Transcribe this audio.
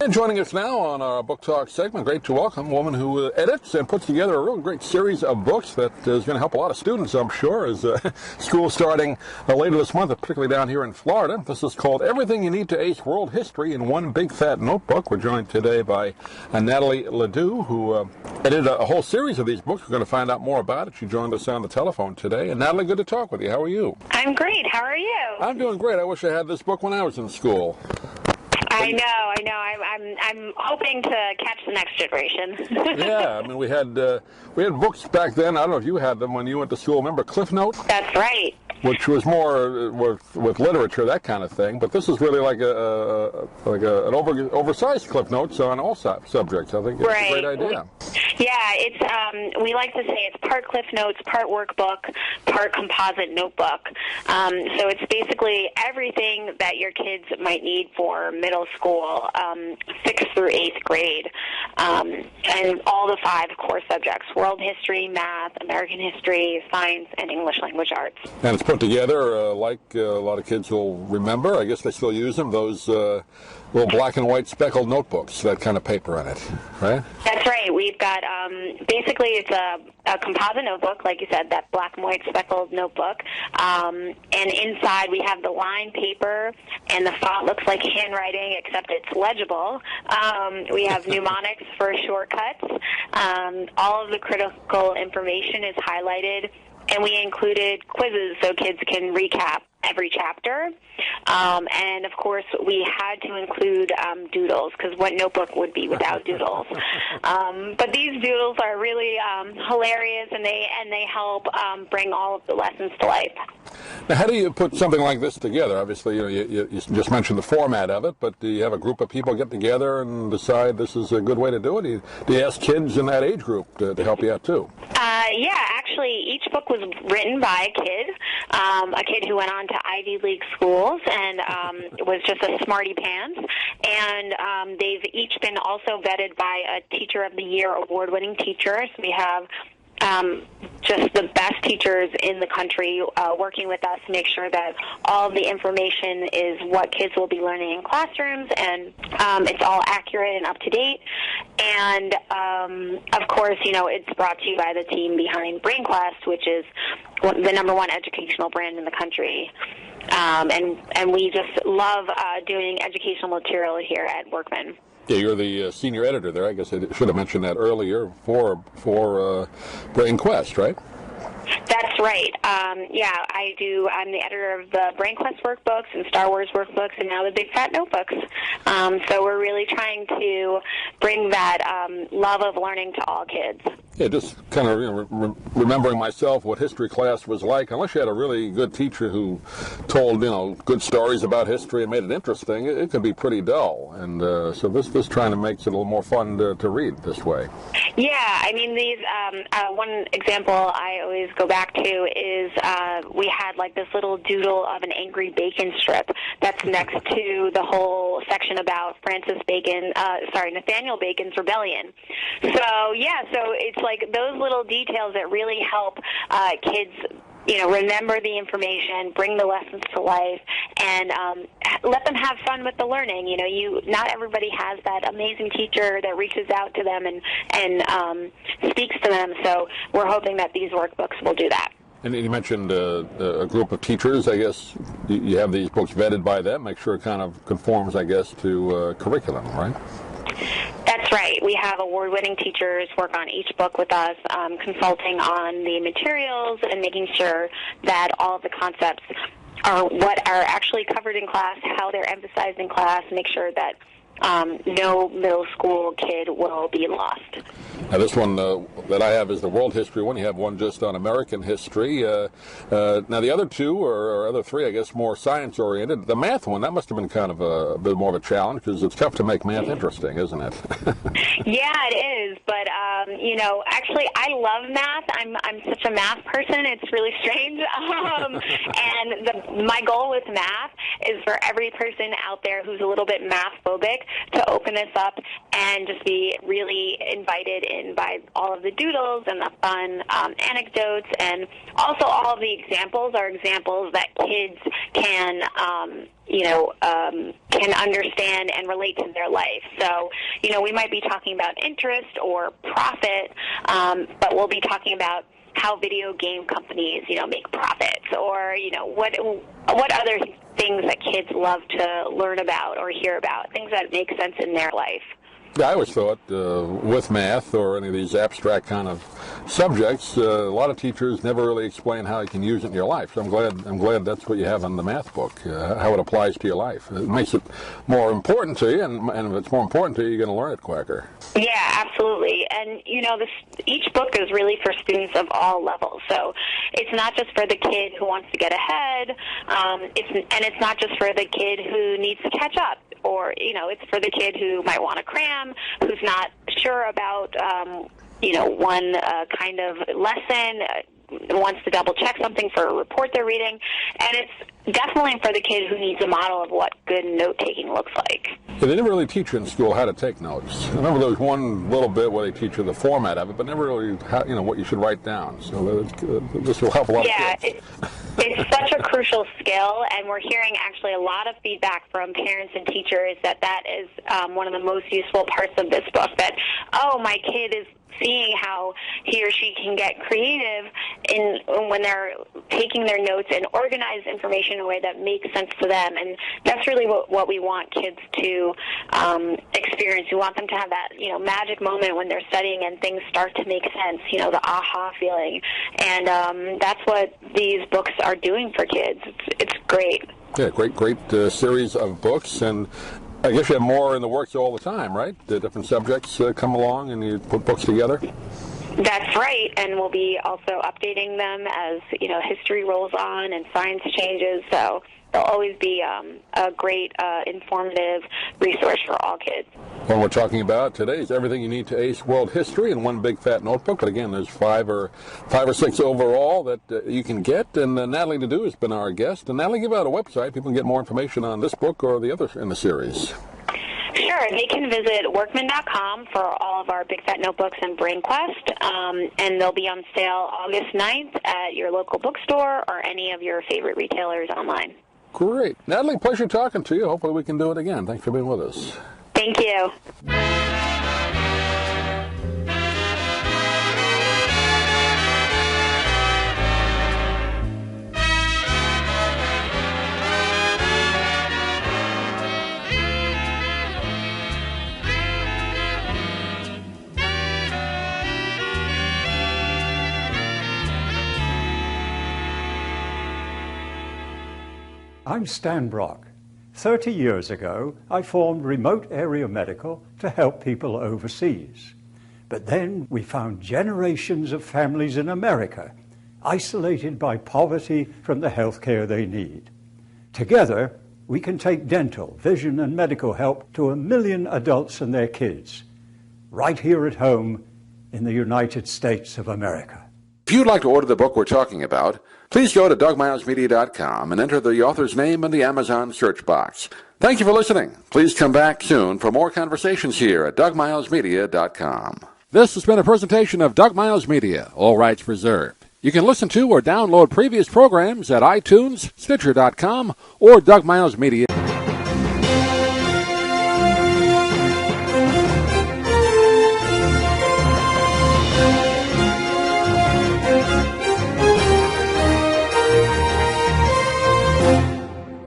And joining us now on our Book Talk segment, great to welcome a woman who edits and puts together a real great series of books that is going to help a lot of students, I'm sure, as school starting later this month, particularly down here in Florida. This is called Everything You Need to Ace World History in One Big Fat Notebook. We're joined today by Nathalie Ledoux, who edited a whole series of these books. We're going to find out more about it. She joined us on the telephone today. And Nathalie, good to talk with you. How are you? I'm great. How are you? I'm doing great. I wish I had this book when I was in school. I know. I'm hoping to catch the next generation. Yeah, I mean, we had books back then. I don't know if you had them when you went to school. Remember Cliff Note? That's right. Which was more with literature, that kind of thing. But this is really like an oversized Cliff Notes on all subjects. I think it's a great idea. Yeah, it's we like to say it's part Cliff Notes, part workbook, part composite notebook. So it's basically everything that your kids might need for middle school, 6th through 8th grade, and all the 5 core subjects: world history, math, American history, science, and English language arts. And it's put together like a lot of kids will remember. I guess they still use them, those little black and white speckled notebooks, that kind of paper on it, right? That's right. We've got, basically it's a composite notebook, like you said, that black and white speckled notebook. And inside we have the lined paper, and the font looks like handwriting, except it's legible. We have mnemonics for shortcuts. All of the critical information is highlighted, and we included quizzes so kids can recap every chapter. And, of course, we had to include doodles, because what notebook would be without doodles? But these doodles are really hilarious, and they help bring all of the lessons to life. Now, how do you put something like this together? Obviously, you just mentioned the format of it, but do you have a group of people get together and decide this is a good way to do it? Do you ask kids in that age group to help you out, too? Yeah, actually, each book was written by a kid who went on to Ivy League schools and was just a smarty pants. And they've each been also vetted by a Teacher of the Year award-winning teacher. So we have just the best teachers in the country working with us to make sure that all of the information is what kids will be learning in classrooms, and it's all accurate and up to date. And of course, it's brought to you by the team behind BrainQuest, which is the #1 educational brand in the country. And we just love doing educational material here at Workman. Yeah, you're the senior editor there. I guess I should have mentioned that earlier for BrainQuest, right? That's right. Yeah, I do. I'm the editor of the BrainQuest workbooks and Star Wars workbooks, and now the Big Fat Notebooks. So we're really trying to bring that love of learning to all kids. Yeah, just kind of remembering myself what history class was like. Unless you had a really good teacher who told good stories about history and made it interesting, it could be pretty dull. And so this trying to makes it a little more fun to read this way. Yeah, I mean these. One example I always go back to is we had like this little doodle of an angry bacon strip that's next to the whole section about Nathaniel Bacon's rebellion. So yeah, so it's like those little details that really help kids remember the information, bring the lessons to life, and let them have fun with the learning. Not everybody has that amazing teacher that reaches out to them and speaks to them, so we're hoping that these workbooks will do that. And you mentioned a group of teachers. I guess you have these books vetted by them, make sure it kind of conforms, I guess, to curriculum, right? That's right. We have award-winning teachers work on each book with us, consulting on the materials and making sure that all of the concepts are what are actually covered in class, how they're emphasized in class, make sure that no middle school kid will be lost. Now, this one that I have is the world history one. You have one just on American history. Now, the other two, or other three, I guess, more science-oriented. The math one, that must have been kind of a bit more of a challenge, because it's tough to make math interesting, isn't it? Yeah, it is. But, actually, I love math. I'm such a math person. It's really strange. And my goal with math is for every person out there who's a little bit math-phobic to open this up and just be really invited in by all of the doodles and the fun anecdotes, and also all of the examples are examples that kids can can understand and relate to their life. So, we might be talking about interest or profit, but we'll be talking about how video game companies, make profits, or, what other things that kids love to learn about or hear about, things that make sense in their life. Yeah, I always thought with math or any of these abstract kind of subjects, a lot of teachers never really explain how you can use it in your life. So I'm glad that's what you have in the math book, how it applies to your life. It makes it more important to you, and if it's more important to you, you're going to learn it quicker. Yeah, absolutely. And, each book is really for students of all levels. So it's not just for the kid who wants to get ahead, it's not just for the kid who needs to catch up, or, it's for the kid who might want to cram, who's not sure about, one kind of lesson, wants to double-check something for a report they're reading. And it's definitely for the kid who needs a model of what good note-taking looks like. Yeah, they never really teach you in school how to take notes. I remember there was one little bit where they teach you the format of it, but never really how, what you should write down. So this will help a lot of kids. It's such a crucial skill, and we're hearing actually a lot of feedback from parents and teachers that is one of the most useful parts of this book, that, my kid is seeing how he or she can get creative when they're taking their notes and organize information in a way that makes sense to them. And that's really what we want kids to experience. We want them to have that, magic moment when they're studying and things start to make sense, the aha feeling. And that's what these books are doing for kids. It's great. Yeah, great series of books, and I guess you have more in the works all the time, right? The different subjects come along and you put books together? That's right, and we'll be also updating them as, history rolls on and science changes, so they'll always be a great, informative resource for all kids. What we're talking about today is everything you need to ace world history in one big fat notebook. But again, there's five or six overall that you can get. And Nathalie Nadeau has been our guest. And Nathalie, give out a website. People can get more information on this book or the others in the series. Sure. They can visit workman.com for all of our Big Fat Notebooks and Brain Quest, and they'll be on sale August 9th at your local bookstore or any of your favorite retailers online. Great. Nathalie, pleasure talking to you. Hopefully we can do it again. Thanks for being with us. Thank you. I'm Stan Brock. 30 years ago, I formed Remote Area Medical to help people overseas. But then we found generations of families in America isolated by poverty from the health care they need. Together, we can take dental, vision, and medical help to 1 million adults and their kids, right here at home in the United States of America. If you'd like to order the book we're talking about, please go to DougMilesMedia.com and enter the author's name in the Amazon search box. Thank you for listening. Please come back soon for more conversations here at DougMilesMedia.com. This has been a presentation of Doug Miles Media, all rights reserved. You can listen to or download previous programs at iTunes, Stitcher.com, or Doug Miles Media.